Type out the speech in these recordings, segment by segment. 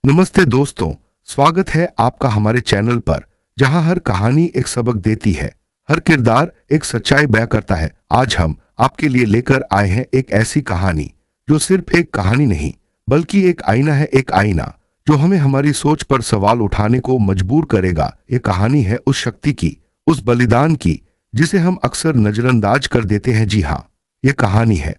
नमस्ते दोस्तों। स्वागत है आपका हमारे चैनल पर, जहां हर कहानी एक सबक देती है, हर किरदार एक सच्चाई बयां करता है। आज हम आपके लिए लेकर आए हैं एक ऐसी कहानी जो सिर्फ एक कहानी नहीं, बल्कि एक आईना है। एक आईना जो हमें हमारी सोच पर सवाल उठाने को मजबूर करेगा। ये कहानी है उस शक्ति की, उस बलिदान की, जिसे हम अक्सर नजरअंदाज कर देते हैं। जी हाँ, ये कहानी है।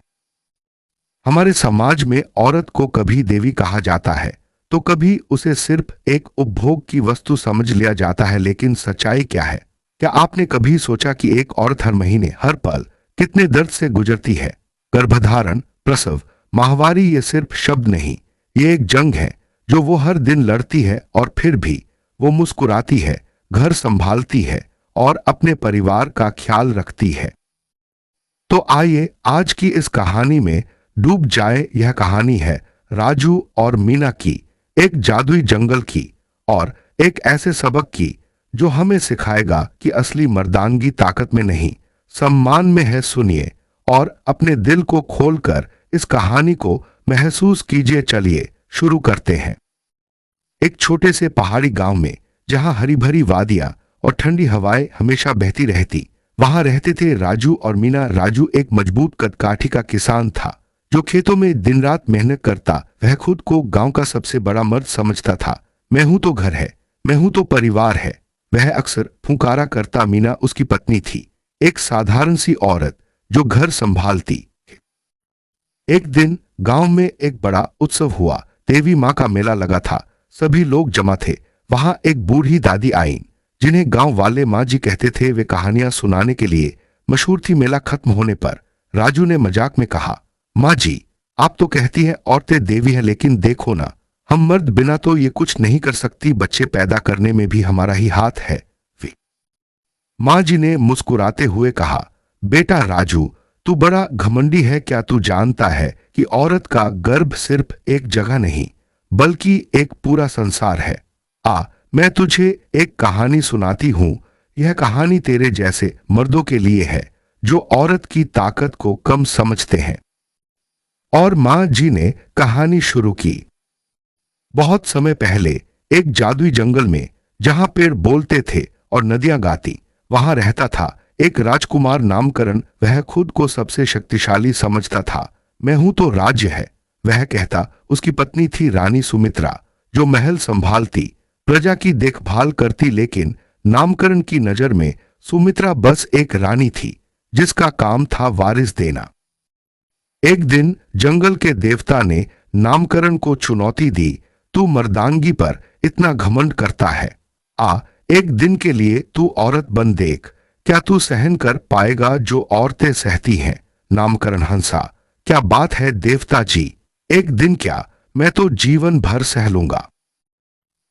हमारे समाज में औरत को कभी देवी कहा जाता है, तो कभी उसे सिर्फ एक उपभोग की वस्तु समझ लिया जाता है। लेकिन सच्चाई क्या है? क्या आपने कभी सोचा कि एक औरत हर महीने, हर पल कितने दर्द से गुजरती है? गर्भधारण, प्रसव, माहवारी, ये सिर्फ शब्द नहीं, ये एक जंग है जो वो हर दिन लड़ती है। और फिर भी वो मुस्कुराती है, घर संभालती है और अपने परिवार का ख्याल रखती है। तो आइए आज की इस कहानी में डूब जाए। यह कहानी है राजू और मीना की, एक जादुई जंगल की, और एक ऐसे सबक की जो हमें सिखाएगा कि असली मर्दानगी ताकत में नहीं, सम्मान में है। सुनिए और अपने दिल को खोलकर इस कहानी को महसूस कीजिए। चलिए शुरू करते हैं। एक छोटे से पहाड़ी गांव में, जहां हरी भरी वादियां और ठंडी हवाएं हमेशा बहती रहती, वहां रहते थे राजू और मीना। राजू एक मजबूत कदकाठी का किसान था जो खेतों में दिन रात मेहनत करता। वह खुद को गांव का सबसे बड़ा मर्द समझता था। मैं हूं तो घर है, मैं हूं तो परिवार है, वह अक्सर फुंकारा करता। मीना उसकी पत्नी थी, एक साधारण सी औरत जो घर संभालती। एक दिन गांव में एक बड़ा उत्सव हुआ। देवी माँ का मेला लगा था, सभी लोग जमा थे। वहां एक बूढ़ी दादी आईं, जिन्हें गांव वाले माँ जी कहते थे। वे कहानियां सुनाने के लिए मशहूर थी। मेला खत्म होने पर राजू ने मजाक में कहा, माँ जी, आप तो कहती हैं औरतें देवी हैं, लेकिन देखो ना, हम मर्द बिना तो ये कुछ नहीं कर सकती। बच्चे पैदा करने में भी हमारा ही हाथ है। वे माँ जी ने मुस्कुराते हुए कहा, बेटा राजू, तू बड़ा घमंडी है। क्या तू जानता है कि औरत का गर्भ सिर्फ एक जगह नहीं, बल्कि एक पूरा संसार है। मैं तुझे एक कहानी सुनाती हूं। यह कहानी तेरे जैसे मर्दों के लिए है जो औरत की ताकत को कम समझते हैं। और माँ जी ने कहानी शुरू की। बहुत समय पहले एक जादुई जंगल में, जहां पेड़ बोलते थे और नदियां गाती, वहां रहता था एक राजकुमार नामकरण। वह खुद को सबसे शक्तिशाली समझता था। मैं हूं तो राज्य है, वह कहता। उसकी पत्नी थी रानी सुमित्रा, जो महल संभालती, प्रजा की देखभाल करती। लेकिन नामकरण की नजर में सुमित्रा बस एक रानी थी, जिसका काम था वारिस देना। एक दिन जंगल के देवता ने नामकरण को चुनौती दी, तू मर्दांगी पर इतना घमंड करता है, एक दिन के लिए तू औरत बन देख। क्या तू सहन कर पाएगा जो औरतें सहती हैं? नामकरण हंसा, क्या बात है देवता जी, एक दिन क्या, मैं तो जीवन भर सह लूंगा।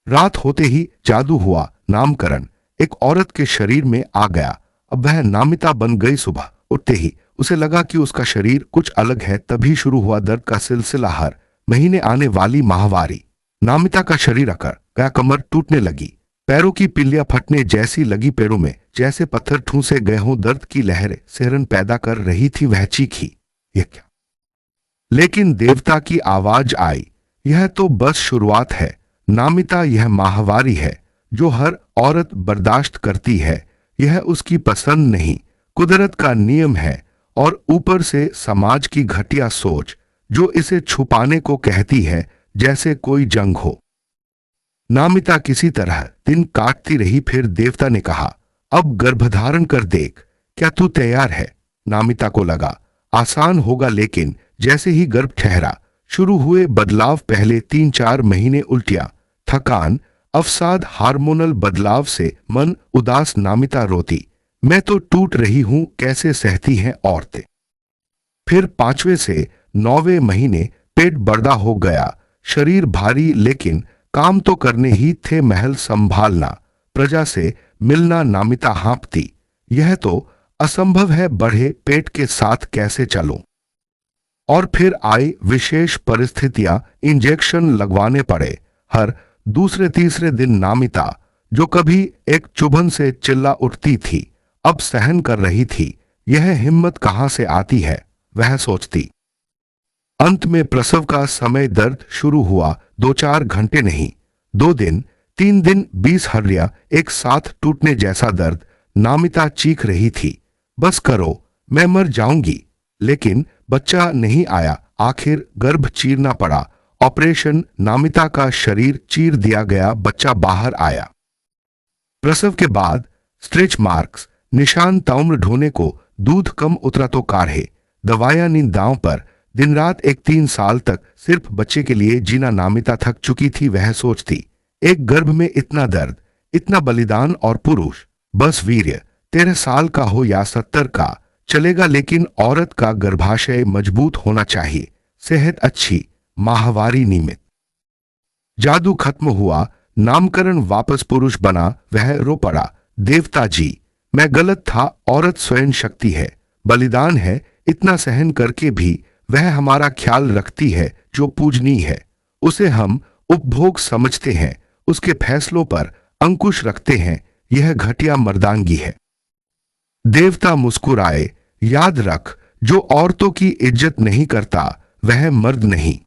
रात होते ही जादू हुआ। नामकरण एक औरत के शरीर में आ गया। अब वह नामिता बन गई। सुबह उठते ही उसे लगा कि उसका शरीर कुछ अलग है। तभी शुरू हुआ दर्द का सिलसिला, हर महीने आने वाली माहवारी। नामिता का शरीर अकड़ गया, कमर टूटने लगी, पैरों की पिल्लियां फटने जैसी लगी, पैरों में जैसे पत्थर ठूंसे गए हों। दर्द की लहरें सिहरन पैदा कर रही थी। वह चीखी, यह क्या? लेकिन देवता की आवाज आई, यह तो बस शुरुआत है नामिता, यह माहवारी है जो हर औरत बर्दाश्त करती है। यह उसकी पसंद नहीं, कुदरत का नियम है। और ऊपर से समाज की घटिया सोच जो इसे छुपाने को कहती है, जैसे कोई जंग हो। नामिता किसी तरह दिन काटती रही। फिर देवता ने कहा, अब गर्भधारण कर देख, क्या तू तैयार है? नामिता को लगा आसान होगा, लेकिन जैसे ही गर्भ ठहरा, शुरू हुए बदलाव। पहले 3-4 महीने उल्टियां, थकान, अवसाद, हार्मोनल बदलाव से मन उदास। नामिता रोती, मैं तो टूट रही हूं, कैसे सहती हैं औरतें। फिर 5वें से 9वें महीने पेट बड़ा हो गया, शरीर भारी, लेकिन काम तो करने ही थे। महल संभालना, प्रजा से मिलना। नामिता हाँफती, यह तो असंभव है, बढ़े पेट के साथ कैसे चलूं। और फिर आई विशेष परिस्थितियां, इंजेक्शन लगवाने पड़े। हर दूसरे तीसरे दिन नामिता, जो कभी एक चुभन से चिल्ला उठती थी, अब सहन कर रही थी। यह हिम्मत कहां से आती है, वह सोचती। अंत में प्रसव का समय दर्द शुरू हुआ। 2-4 घंटे नहीं, 2 दिन, 3 दिन, 20 हड्डियां एक साथ टूटने जैसा दर्द। नामिता चीख रही थी, बस करो, मैं मर जाऊंगी। लेकिन बच्चा नहीं आया। आखिर गर्भ चीरना पड़ा। ऑपरेशन, नामिता का शरीर चीर दिया गया, बच्चा बाहर आया। प्रसव के बाद स्ट्रेच मार्क्स, निशान, ताउम्र ढोने को, दूध कम उतरा तो काढ़े, दवाइयां नींद दांव पर, दिन रात। 3 साल तक सिर्फ बच्चे के लिए जीना। नामिता थक चुकी थी। वह सोचती, एक गर्भ में इतना दर्द, इतना बलिदान, और पुरुष बस वीर्य 13 साल का हो या 70 का चलेगा, लेकिन औरत का गर्भाशय मजबूत होना चाहिए, सेहत अच्छी, माहवारी नियमित। जादू खत्म हुआ। नामकरण वापस पुरुष बना। वह रो पड़ा, देवता जी, मैं गलत था। औरत स्वयं शक्ति है, बलिदान है। इतना सहन करके भी वह हमारा ख्याल रखती है, जो पूजनीय है। उसे हम उपभोग समझते हैं, उसके फैसलों पर अंकुश रखते हैं। यह घटिया मर्दांगी है। देवता मुस्कुराए, याद रख, जो औरतों की इज्जत नहीं करता वह मर्द नहीं।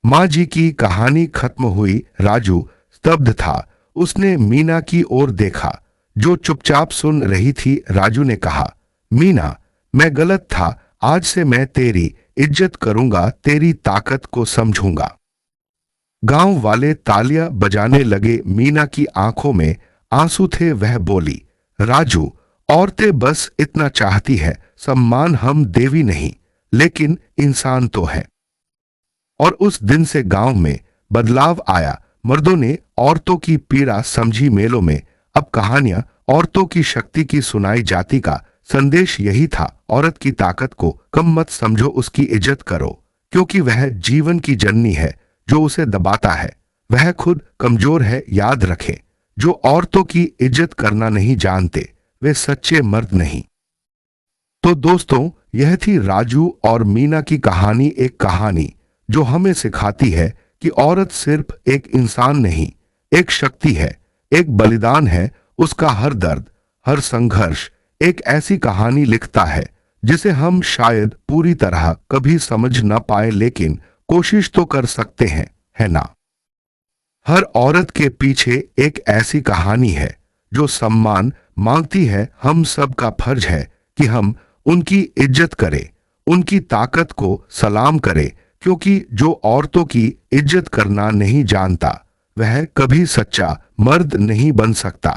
मां जी की कहानी खत्म हुई। राजू स्तब्ध था। उसने मीना की ओर देखा, जो चुपचाप सुन रही थी। राजू ने कहा, मीना, मैं गलत था। आज से मैं तेरी इज्जत करूंगा, तेरी ताकत को समझूंगा। गांव वाले तालियां बजाने लगे। मीना की आंखों में आंसू थे। वह बोली, राजू, औरतें बस इतना चाहती है, सम्मान। हम देवी नहीं, लेकिन इंसान तो है। और उस दिन से गांव में बदलाव आया। मर्दों ने औरतों की पीड़ा समझी। मेलों में अब कहानियां औरतों की शक्ति की सुनाई जाती। का संदेश यही था, औरत की ताकत को कम मत समझो, उसकी इज्जत करो, क्योंकि वह जीवन की जननी है। जो उसे दबाता है वह खुद कमजोर है। याद रखें, जो औरतों की इज्जत करना नहीं जानते वे सच्चे मर्द नहीं। तो दोस्तों, यह थी राजू और मीना की कहानी। एक कहानी जो हमें सिखाती है कि औरत सिर्फ एक इंसान नहीं, एक शक्ति है, एक बलिदान है। उसका हर दर्द, हर संघर्ष एक ऐसी कहानी लिखता है जिसे हम शायद पूरी तरह कभी समझ न पाए, लेकिन कोशिश तो कर सकते हैं, है ना। हर औरत के पीछे एक ऐसी कहानी है जो सम्मान मांगती है। हम सब का फर्ज है कि हम उनकी इज्जत करें, उनकी ताकत को सलाम करें, क्योंकि जो औरतों की इज्जत करना नहीं जानता वह कभी सच्चा मर्द नहीं बन सकता।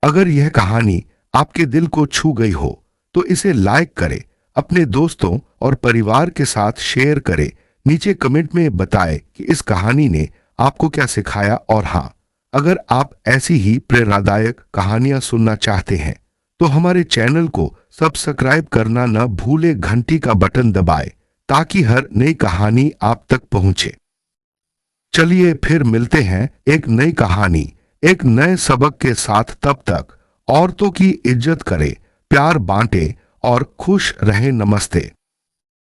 अगर यह कहानी आपके दिल को छू गई हो तो इसे लाइक करें, अपने दोस्तों और परिवार के साथ शेयर करें। नीचे कमेंट में बताएं कि इस कहानी ने आपको क्या सिखाया। और हाँ, अगर आप ऐसी ही प्रेरणादायक कहानियां सुनना चाहते हैं तो हमारे चैनल को सब्सक्राइब करना न भूले, घंटी का बटन दबाएं ताकि हर नई कहानी आप तक पहुंचे। चलिए फिर मिलते हैं एक नई कहानी, एक नए सबक के साथ। तब तक औरतों की इज्जत करें, प्यार बांटें और खुश रहें। नमस्ते।